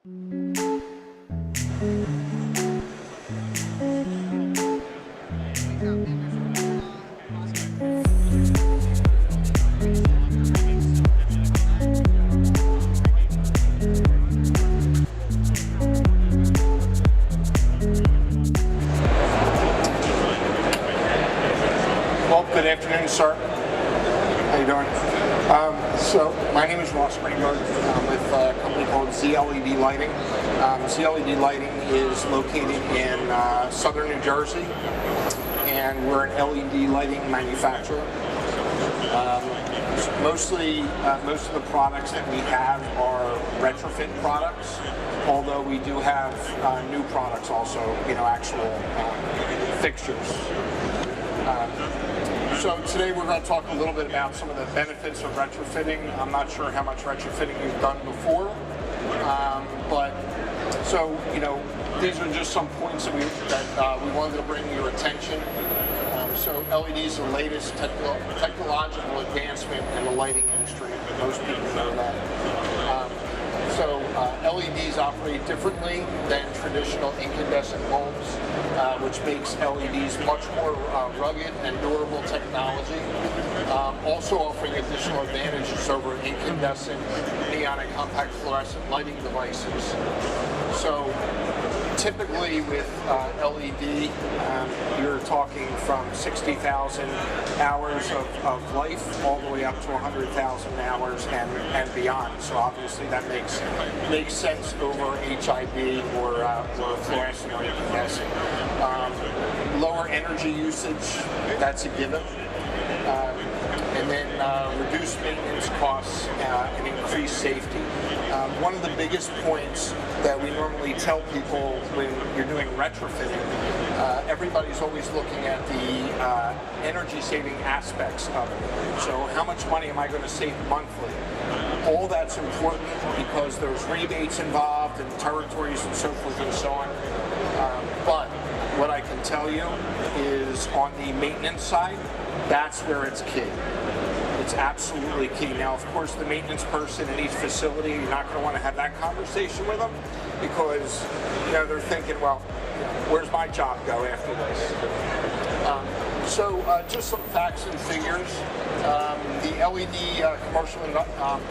Well, good afternoon, sir. How you doing? So my name is Greenberg. I'm with a company called ZLEDLighting. ZLEDLighting is located in southern New Jersey, and we're an LED lighting manufacturer. Most of the products that we have are retrofit products, although we do have new products also, actual fixtures. So today we're going to talk a little bit about some of the benefits of retrofitting. I'm not sure how much retrofitting you've done before, these are just some points that we wanted to bring to your attention. So LED is the latest technological advancement in the lighting industry. Most people know that. LEDs operate differently than traditional incandescent bulbs, which makes LEDs much more rugged and durable technology, also offering additional advantages over incandescent, neon, and compact fluorescent lighting devices. So typically with LED, you're talking from 60,000 hours of life all the way up to 100,000 hours and beyond. So obviously that makes sense over HID or fluorescent or incandescent. Lower energy usage, that's a given. And then reduced maintenance costs and increased safety. One of the biggest points that we normally tell people when you're doing retrofitting, everybody's always looking at the energy saving aspects of it. So how much money am I going to save monthly? All that's important because there's rebates involved and territories and so forth and so on. But what I can tell you is on the maintenance side, that's where it's key. It's absolutely key. Now, of course, the maintenance person in each facility, you're not going to want to have that conversation with them because, they're thinking, well, where's my job go after this? Just some facts and figures. The LED commercial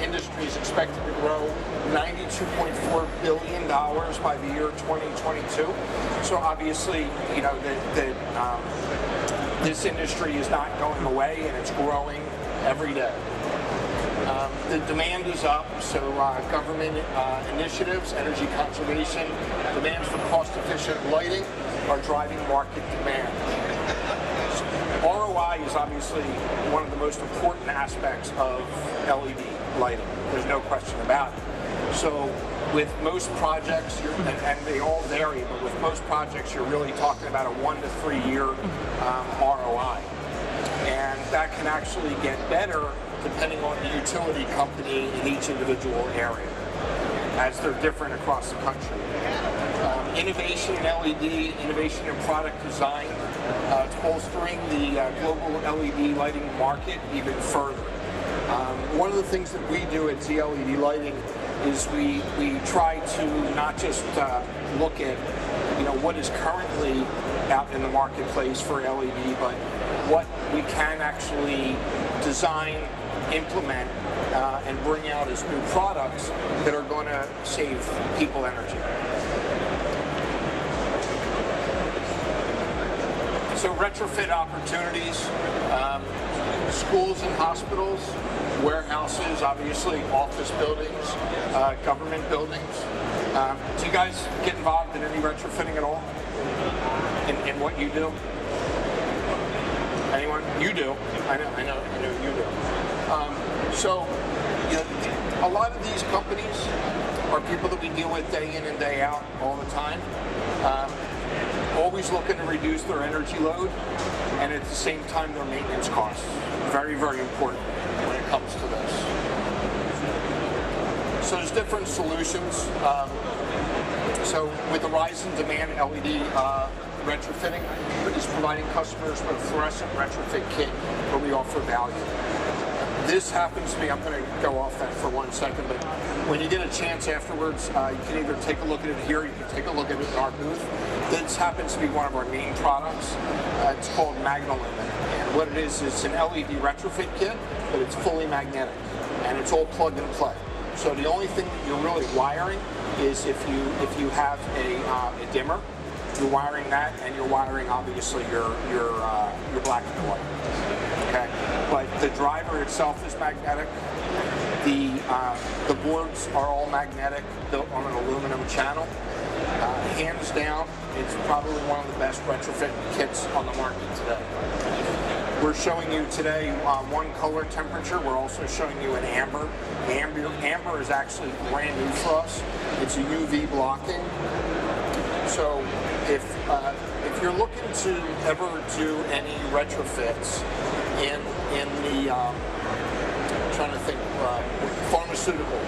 industry is expected to grow $92.4 billion by the year 2022. So obviously, this industry is not going away and it's growing every day. The demand is up, so government initiatives, energy conservation, demands for cost-efficient lighting are driving market demand. ROI is obviously one of the most important aspects of LED lighting. There's no question about it. So with most projects, and they all vary, but with most projects, you're really talking about a 1 to 3 year ROI. And that can actually get better depending on the utility company in each individual area, as they're different across the country. Innovation in LED, innovation in product design, it's bolstering the global LED lighting market even further. One of the things that we do at ZLEDLighting is we try to not just look at what is currently out in the marketplace for LED, but what we can actually design, implement, and bring out as new products that are going to save people energy. So retrofit opportunities, schools and hospitals, warehouses, obviously office buildings, government buildings. Do you guys get involved in any retrofitting at all? In what you do? Anyone? You do. I know you do. A lot of these companies are people that we deal with day in and day out all the time. Always looking to reduce their energy load and at the same time their maintenance costs. Very, very important when it comes to this. So there's different solutions. So with the rise in demand, LED retrofitting is providing customers with a fluorescent retrofit kit where we offer value. This happens to be, I'm going to go off that for 1 second, but when you get a chance afterwards, you can either take a look at it here, you can take a look at it in our booth. This happens to be one of our main products. It's called Magnalumen, and what it is it's an LED retrofit kit, but it's fully magnetic, and it's all plug and play. So the only thing that you're really wiring is if you have a dimmer, you're wiring that, and you're wiring obviously your black and white. Okay, but the driver itself is magnetic. The boards are all magnetic, built on an aluminum channel. Hands down, it's probably one of the best retrofit kits on the market today. We're showing you today one color temperature. We're also showing you an amber. Amber is actually brand new for us. It's a UV blocking. So if you're looking to ever do any retrofits in the trying to think pharmaceutical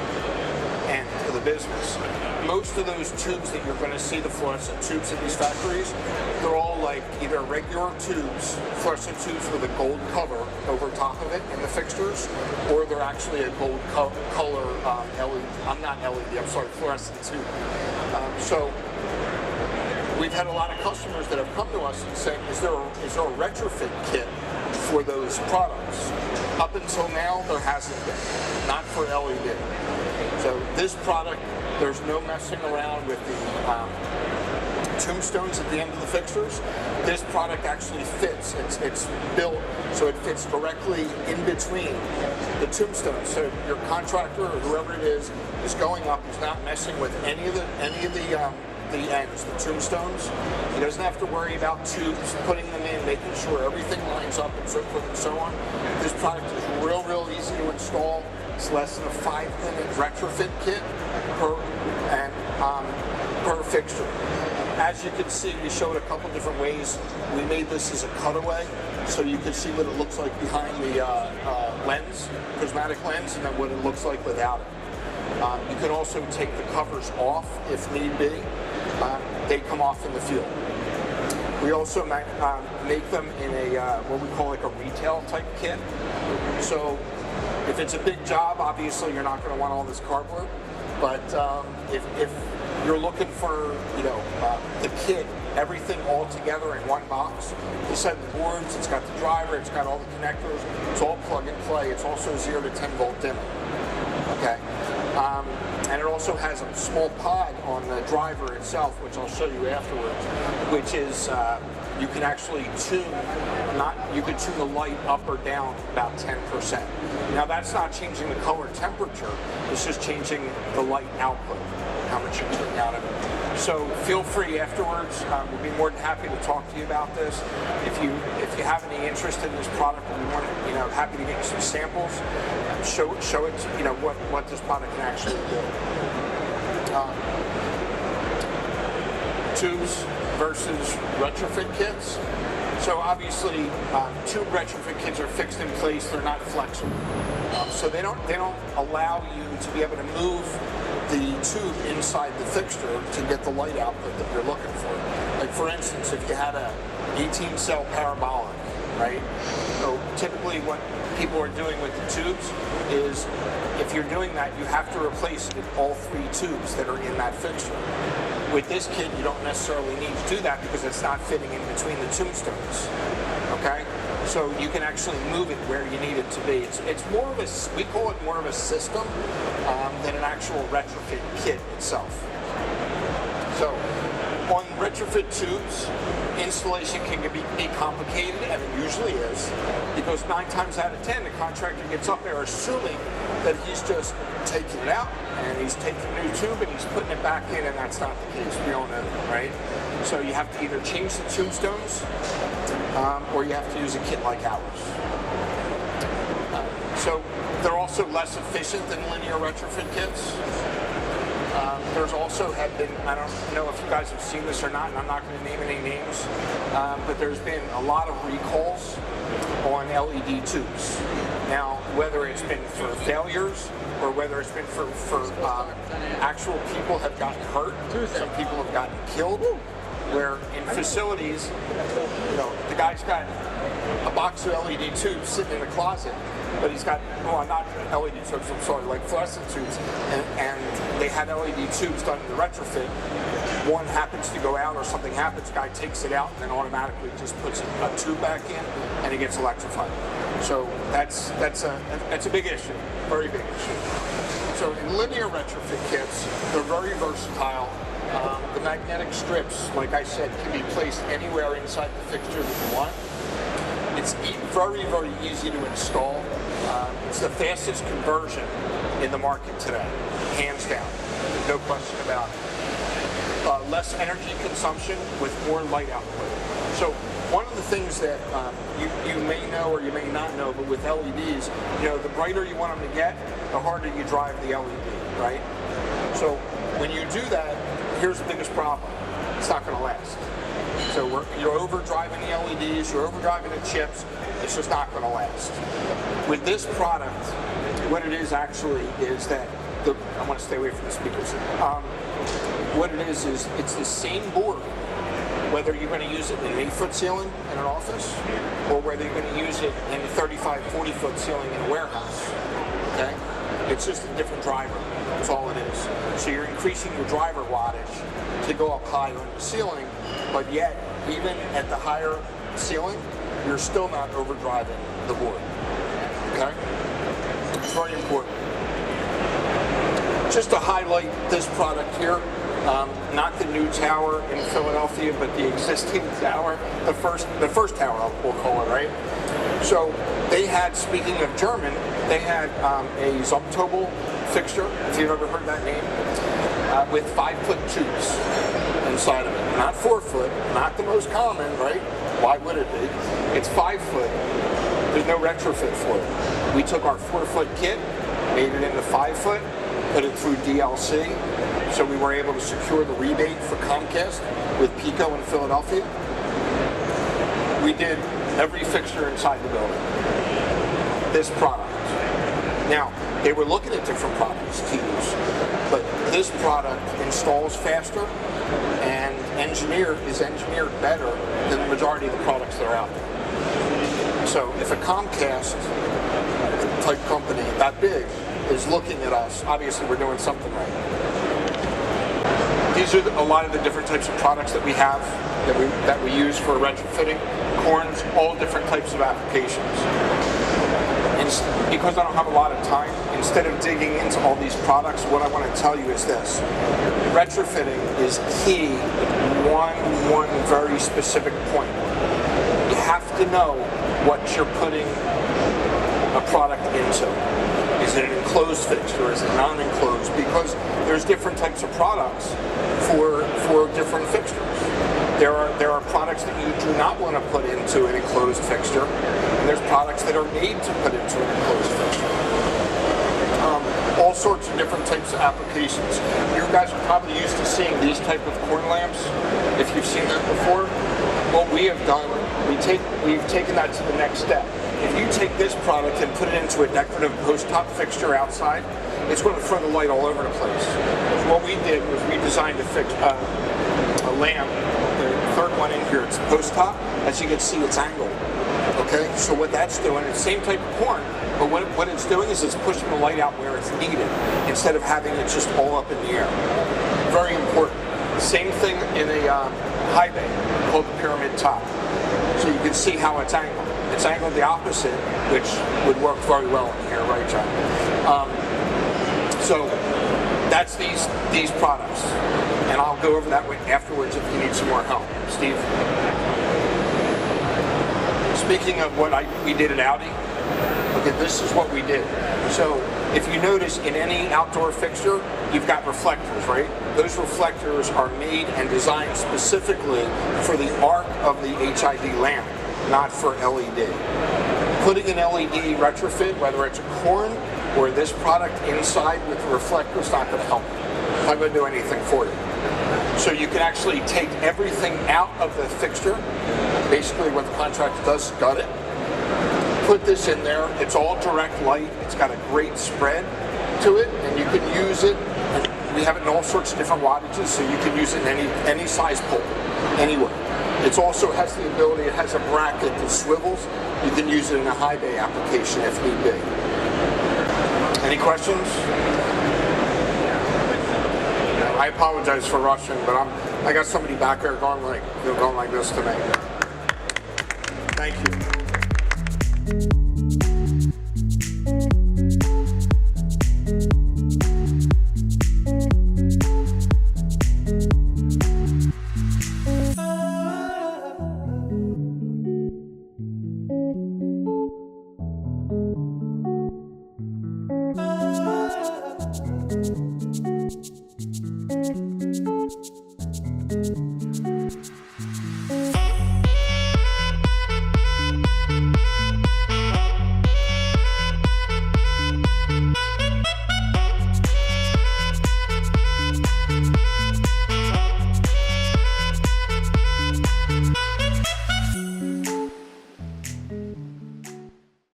end of the business, most of those tubes that you're going to see, the fluorescent tubes in these factories, they're all like either regular tubes, fluorescent tubes with a gold cover over top of it in the fixtures, or they're actually a gold color LED. I'm not LED. I'm sorry, fluorescent tube. So we've had a lot of customers that have come to us and said, is there a retrofit kit for those products? Up until now, there hasn't been, not for LED. So this product, there's no messing around with the tombstones at the end of the fixtures. This product actually fits. It's built so it fits directly in between the tombstones. So your contractor or whoever it is going up is not messing with any of the ends, the tombstones. He doesn't have to worry about tubes, putting them in, making sure everything lines up and so forth and so on. This product is real easy to install. It's less than a 5-minute retrofit kit per fixture. As you can see, we showed a couple different ways. We made this as a cutaway, so you can see what it looks like behind the lens, prismatic lens, and then what it looks like without it. You can also take the covers off if need be. They come off in the field. We also make them in a what we call like a retail type kit. So if it's a big job, obviously you're not going to want all this cardboard. But if you're looking for the kit, everything all together in one box, this has the boards, it's got the driver, it's got all the connectors, it's all plug and play. It's also 0 to 10 volt dimming. Okay. And it also has a small pod on the driver itself, which I'll show you afterwards, which is you can actually tune the light up or down about 10%. Now that's not changing the color temperature, it's just changing the light output, how much you're getting out of it. So feel free afterwards, we'll be more than happy to talk to you about this. If you have any interest in this product, we'll be more than happy to get you some samples, show it what this product can actually do. Tubes versus retrofit kits. So obviously, tube retrofit kits are fixed in place; they're not flexible. So they don't allow you to be able to move the tube inside the fixture to get the light output that you're looking for. Like for instance, if you had a 18-cell parabolic, right? So typically, what people are doing with the tubes is, if you're doing that, you have to replace all 3 tubes that are in that fixture. With this kit, you don't necessarily need to do that because it's not fitting in between the tombstones. Okay, so you can actually move it where you need it to be. It's more of a, we call it more of a system than an actual retrofit kit itself. So on retrofit tubes, installation can be complicated, and it usually is, because 9 times out of 10 the contractor gets up there assuming that he's just taking it out and he's taking a new tube and he's putting it back in, and that's not the case. We all know that, right? So you have to either change the tombstones or you have to use a kit like ours. So they're also less efficient than linear retrofit kits. There's also have been, I don't know if you guys have seen this or not, and I'm not going to name any names, but there's been a lot of recalls on LED tubes. Now, whether it's been for failures or whether it's been for actual people have gotten hurt, some people have gotten killed, where in facilities, the guy's got a box of LED tubes sitting in a closet, but he's got, well, not LED tubes, I'm sorry, like fluorescent tubes, and they had LED tubes done in the retrofit. One happens to go out or something happens, guy takes it out and then automatically just puts a tube back in and it gets electrified. So that's a big issue, very big issue. So in linear retrofit kits, they're very versatile. The magnetic strips, like I said, can be placed anywhere inside the fixture that you want. It's very, very easy to install. It's the fastest conversion in the market today, hands down, no question about it. Less energy consumption with more light output. So one of the things that you may know or you may not know, but with LEDs, you know, the brighter you want them to get, the harder you drive the LED, right? So when you do that, here's the biggest problem. It's not going to last. So you're overdriving the LEDs, you're overdriving the chips, it's just not going to last. With this product, what it is actually is that, I want to stay away from the speakers. What it is it's the same board, whether you're going to use it in an 8-foot ceiling in an office, or whether you're going to use it in a 35, 40-foot ceiling in a warehouse, okay? It's just a different driver, that's all it is. So you're increasing your driver wattage to go up higher in the ceiling, but yet, even at the higher ceiling, you're still not overdriving the board, okay? It's very important. Just to highlight this product here, not the new tower in Philadelphia, but the existing tower, the first tower, we'll call it, right? So they had, speaking of German, they had a Zumtobel fixture, if you've ever heard that name, with 5-foot tubes inside of it. Not 4-foot, not the most common, right? Why would it be? It's 5-foot. There's no retrofit for it. We took our 4-foot kit, made it into 5-foot, put it through DLC, so we were able to secure the rebate for Comcast with Pico in Philadelphia. We did every fixture inside the building. This product. Now, they were looking at different products to use, but this product installs faster and is engineered better than the majority of the products that are out there. So if a Comcast type company that big is looking at us, obviously we're doing something right. These are a lot of the different types of products that we have, that we use for retrofitting. Corns, all different types of applications. And because I don't have a lot of time, instead of digging into all these products, what I want to tell you is this. Retrofitting is key at one very specific point. You have to know what you're putting a product into. Is it an enclosed fixture? Is it non-enclosed? Because there's different types of products for different fixtures. There are products that you do not want to put into an enclosed fixture, and there's products that are made to put into an enclosed fixture. All sorts of different types of applications. You guys are probably used to seeing these type of corn lamps, if you've seen that before. What we have done, we've taken that to the next step. If you take this product and put it into a decorative post-top fixture outside, it's going to throw the light all over the place. So what we did was we designed a lamp, the third one in here, it's post-top. As you can see, it's angled. Okay, so what that's doing, it's the same type of corn, but what it's doing is it's pushing the light out where it's needed, instead of having it just all up in the air. Very important. Same thing in a high bay called the pyramid top. So you can see how it's angled. It's angled the opposite, which would work very well in here, right, John? So that's these products, and I'll go over that afterwards if you need some more help. Steve? Speaking of what we did at Audi, okay, this is what we did. So if you notice, in any outdoor fixture, you've got reflectors, right? Those reflectors are made and designed specifically for the arc of the HID lamp, not for LED. Putting an LED retrofit, whether it's a corn or this product inside with the reflector, is not going to help you. It's not going to do anything for you. So you can actually take everything out of the fixture. Basically what the contractor does is gut it, put this in there. It's all direct light. It's got a great spread to it, and you can use it we have it in all sorts of different wattages, so you can use it in any size pole, anywhere. It also has the ability, it has a bracket that swivels. You can use it in a high bay application if need be. Any questions? I apologize for rushing, but I got somebody back there going like this to me. Thank you.